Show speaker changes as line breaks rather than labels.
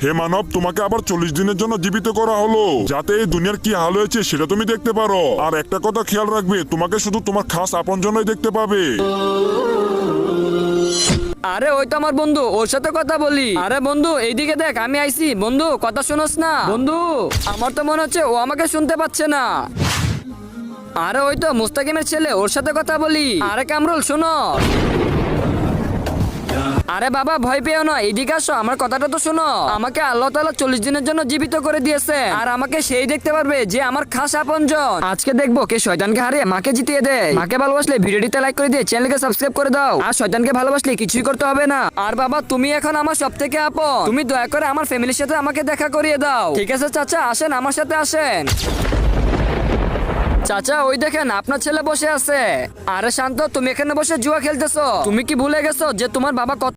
হে মানব, তোমাকে আবার 40 দিনের জন্য জীবিত করা হলো, যাতে এই দুনিয়ার কি হাল হয়েছে সেটা তুমি দেখতে পারো। আর একটা কথা খেয়াল রাখবে, তোমাকে শুধু তোমার খাস আপনজনই দেখতে পাবে।
আরে ওই তো আমার বন্ধু, ওর সাথে কথা বলি। আরে বন্ধু এইদিকে দেখ, আমি আইছি। বন্ধু কথা শোনস না? বন্ধু আমার তো মনে হচ্ছে ও আমাকে শুনতে পাচ্ছে না। আরে ওই তো মুস্তাকিমের ছেলে, ওর সাথে কথা বলি। আরে কামরুল শোনো। আরে বাবা ভয় পেও না, এদিকে আসো, আমার কথাটা তো শোনো। আমাকে আল্লাহ তাআলা 40 দিনের জন্য জীবিত করে দিয়েছে, আর আমাকে সেই দেখতে পারবে যে আমার খাস আপনজন। আজকে দেখবো কে শয়তানকে হারিয়ে মাকে জিতিয়ে দেয়। মাকে ভালোবাসলে ভিডিওটিতে লাইক করে দিয়ে চ্যানেলকে সাবস্ক্রাইব করে দাও। আর শয়তানকে ভালোবাসলে কিছুই করতে হবে না। আর বাবা তুমি এখন আমার সব থেকে আপন, তুমি দয়া করে আমার ফ্যামিলির সাথে আমাকে দেখা করিয়ে দাও। ঠিক আছে চাচা, আসেন আমার সাথে আসেন। চাচা ওই দেখেন আপনার ছেলে বসে আছে। আরে শান্ত, তুমি এখানে বসে জুয়া খেলতেছো? তুমি কি ভুলে গেছো যে তোমার বাবা কত